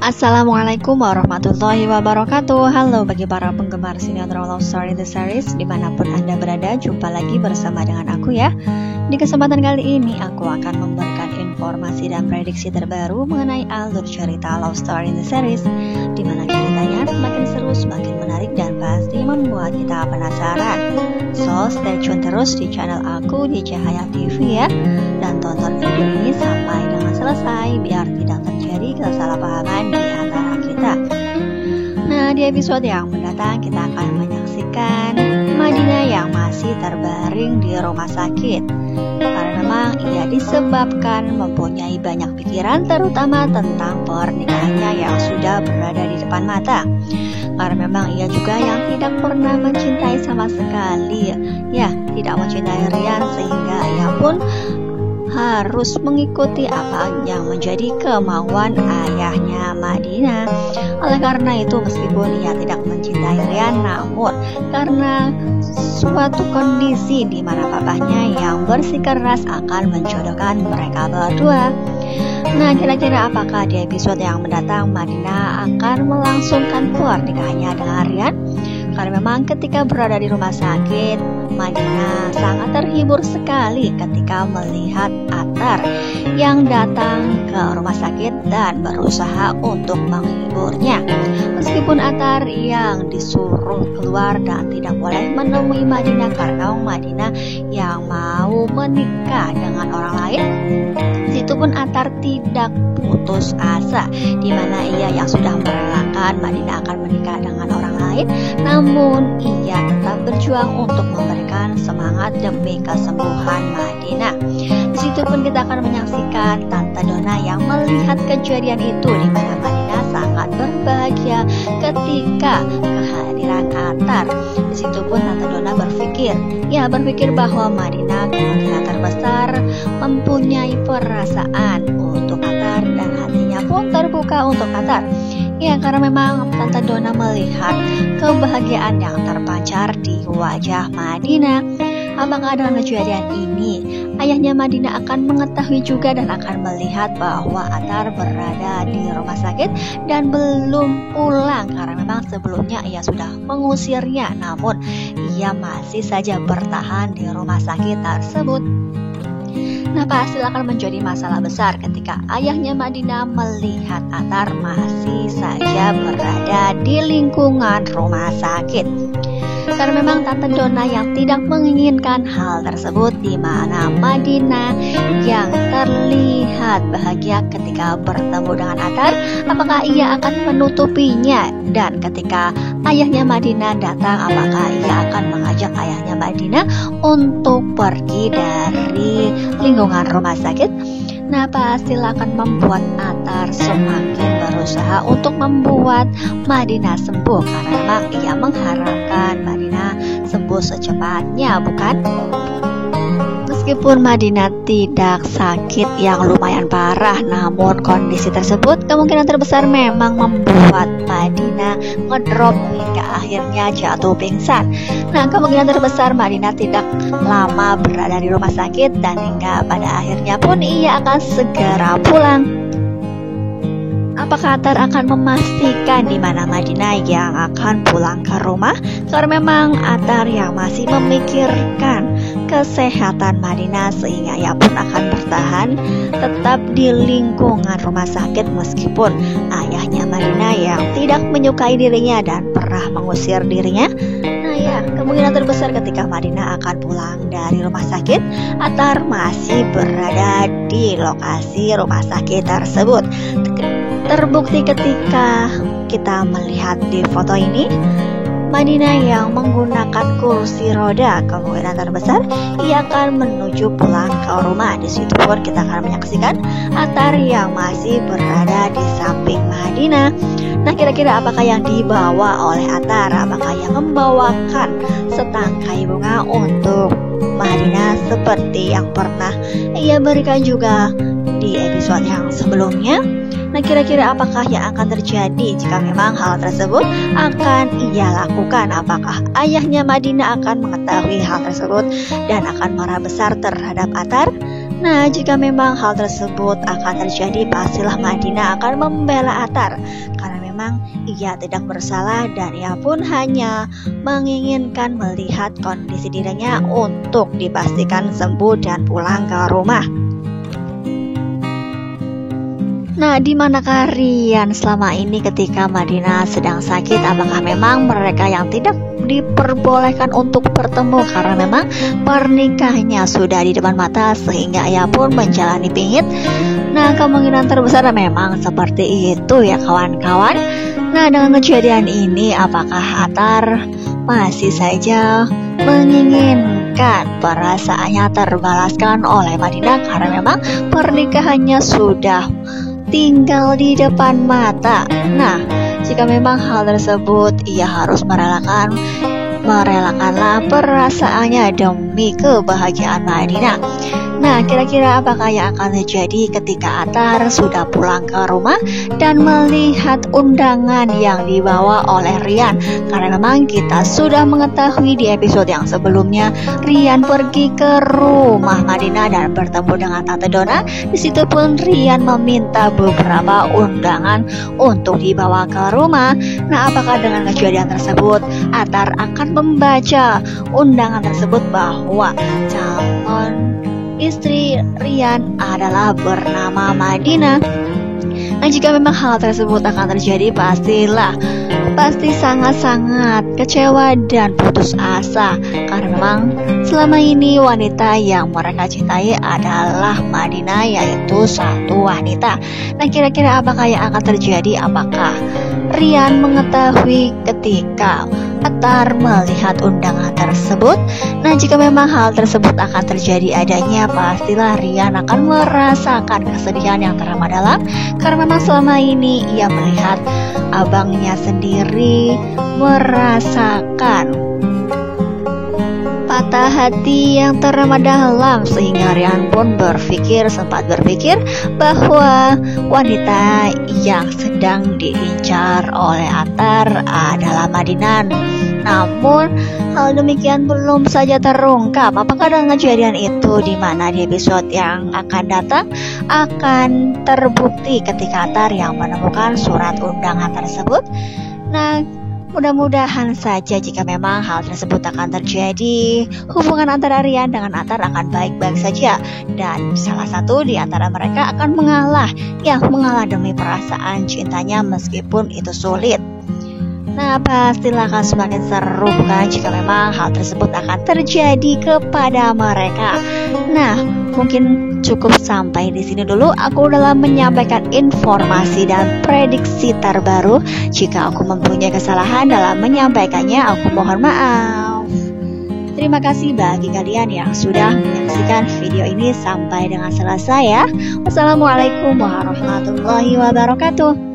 Assalamualaikum warahmatullahi wabarakatuh. Halo bagi para penggemar sinetron Love Story The Series dimanapun Anda berada, jumpa lagi bersama dengan aku ya. Di kesempatan kali ini aku akan memberikan informasi dan prediksi terbaru mengenai alur cerita Love Story The Series, dimana ceritanya semakin seru, semakin menarik, dan pasti membuat kita penasaran. So stay tune terus di channel aku di Cahaya TV ya, dan tonton video ini sampai dengan selesai biar tidak terjadi kesalahpahaman di antara kita. Nah, di episode yang mendatang kita akan menyaksikan Madinah yang masih terbaring di rumah sakit karena memang ia disebabkan mempunyai banyak pikiran, terutama tentang pernikahannya yang sudah berada di depan mata. Karena memang ia juga yang tidak pernah mencintai sama sekali, ya tidak mencintai Rian, sehingga ia pun harus mengikuti apa yang menjadi kemauan ayahnya Madinah. Oleh karena itu, meskipun ia tidak mencintai Rian, namun karena suatu kondisi di mana papahnya yang bersikeras akan menjodohkan mereka berdua. Nah, kira-kira apakah di episode yang mendatang Madinah akan melangsungkan pernikahannya dengan Rian? Karena memang ketika berada di rumah sakit, Madinah sangat terhibur sekali ketika melihat Atar yang datang ke rumah sakit dan berusaha untuk menghiburnya. Meskipun Atar yang disuruh keluar dan tidak boleh menemui Madinah karena Madinah yang mau menikah dengan orang lain, itu pun Atar tidak putus asa, di mana ia yang sudah merelakan Madinah akan menikah dengan orang lain, namun ia tetap berjuang untuk memberikan semangat demi kesembuhan Madinah. Di situ pun kita akan menyaksikan Tante Donna yang melihat kejadian itu, di mana Madinah sangat berbahagia ketika kehadiran Atar. Di situ pun Tante Donna berpikir bahwa Madinah kemungkinan terbesar mempunyai perasaan untuk Atar dan hatinya pun terbuka untuk Atar. Ya, karena memang Tante Donna melihat kebahagiaan yang terpancar di wajah Madinah. Apakah dalam kejadian ini ayahnya Madinah akan mengetahui juga dan akan melihat bahwa Atar berada di rumah sakit dan belum pulang, karena memang sebelumnya ia sudah mengusirnya, namun ia masih saja bertahan di rumah sakit tersebut. Nah, pasti akan menjadi masalah besar ketika ayahnya Madinah melihat Atar masih saja berada di lingkungan rumah sakit. Karena memang Tante Donna yang tidak menginginkan hal tersebut, di mana Madinah yang terlihat bahagia ketika bertemu dengan Atar, apakah ia akan menutupinya? Dan ketika ayahnya Madinah datang, apakah ia akan mengajak ayahnya Madinah untuk pergi dari lingkungan rumah sakit? Nah, pastilah akan membuat Atar semakin berusaha untuk membuat Madinah sembuh, karena memang ia mengharapkan Madinah sembuh secepatnya, bukan? Meskipun Madinah tidak sakit yang lumayan parah, namun kondisi tersebut kemungkinan terbesar memang membuat Madinah ngedrop hingga akhirnya jatuh pingsan. Nah, kemungkinan terbesar Madinah tidak lama berada di rumah sakit dan hingga pada akhirnya pun ia akan segera pulang. Apakah Atar akan memastikan di mana Madinah yang akan pulang ke rumah? Karena memang Atar yang masih memikirkan kesehatan Madinah, sehingga ia pun akan bertahan tetap di lingkungan rumah sakit meskipun ayahnya Madinah yang tidak menyukai dirinya dan pernah mengusir dirinya. Nah ya, kemungkinan terbesar ketika Madinah akan pulang dari rumah sakit, Atar masih berada di lokasi rumah sakit tersebut. Terbukti ketika kita melihat di foto ini, Madinah yang menggunakan kursi roda, kemungkinan terbesar ia akan menuju pulang ke rumah. Di situ pun kita akan menyaksikan Atar yang masih berada di samping Madinah. Nah, kira-kira apakah yang dibawa oleh Atar? Apakah yang membawakan setangkai bunga untuk Madinah seperti yang pernah ia berikan juga di episode yang sebelumnya? Nah, kira-kira apakah yang akan terjadi jika memang hal tersebut akan ia lakukan? Apakah ayahnya Madinah akan mengetahui hal tersebut dan akan marah besar terhadap Atar? Nah, jika memang hal tersebut akan terjadi, pastilah Madinah akan membela Attar karena memang ia tidak bersalah dan ia pun hanya menginginkan melihat kondisi dirinya untuk dipastikan sembuh dan pulang ke rumah. Nah, di manakah Ryan selama ini ketika Madinah sedang sakit? Apakah memang mereka yang tidak diperbolehkan untuk bertemu karena memang pernikahannya sudah di depan mata sehingga ia pun menjalani pingit? Nah, kemungkinan terbesar memang seperti itu ya kawan-kawan. Nah, dengan kejadian ini apakah Attar masih saja menginginkan perasaannya terbalaskan oleh Madinah karena memang pernikahannya sudah tinggal di depan mata? Nah, jika memang hal tersebut, ia harus merelakanlah perasaannya demi kebahagiaan Madinah. Nah, kira-kira apakah yang akan terjadi ketika Attar sudah pulang ke rumah dan melihat undangan yang dibawa oleh Ryan? Karena memang kita sudah mengetahui di episode yang sebelumnya, Ryan pergi ke rumah Madinah dan bertemu dengan Tante Donna. Di situ pun Ryan meminta beberapa undangan untuk dibawa ke rumah. Nah, apakah dengan kejadian tersebut Attar akan membaca undangan tersebut bahwa calon istri Ryan adalah bernama Madinah? Nah, jika memang hal tersebut akan terjadi, pasti sangat-sangat kecewa dan putus asa karena memang selama ini wanita yang mereka cintai adalah Madinah, yaitu satu wanita. Nah, kira-kira apakah yang akan terjadi? Apakah Ryan mengetahui ketika Attar melihat undangan tersebut? Nah, jika memang hal tersebut akan terjadi adanya, pastilah Ryan akan merasakan kesedihan yang teramat dalam karena memang selama ini ia melihat abangnya sendiri merasakan patah hati yang teramat dalam sehingga Ryan pun sempat berpikir bahwa wanita yang sedang diincar oleh Attar adalah Madinah. Namun hal demikian belum saja terungkap. Apakah dengan kejadian itu di mana di episode yang akan datang akan terbukti ketika Attar yang menemukan surat undangan tersebut? Nah, mudah-mudahan saja jika memang hal tersebut akan terjadi, hubungan antara Ryan dengan Attar akan baik-baik saja dan salah satu di antara mereka akan mengalah demi perasaan cintanya meskipun itu sulit. Nah, pastilah akan semakin seru bukan jika memang hal tersebut akan terjadi kepada mereka. Nah, mungkin cukup sampai di sini dulu aku dalam menyampaikan informasi dan prediksi terbaru. Jika aku mempunyai kesalahan dalam menyampaikannya, aku mohon maaf. Terima kasih bagi kalian yang sudah menyaksikan video ini sampai dengan selesai ya. Wassalamualaikum warahmatullahi wabarakatuh.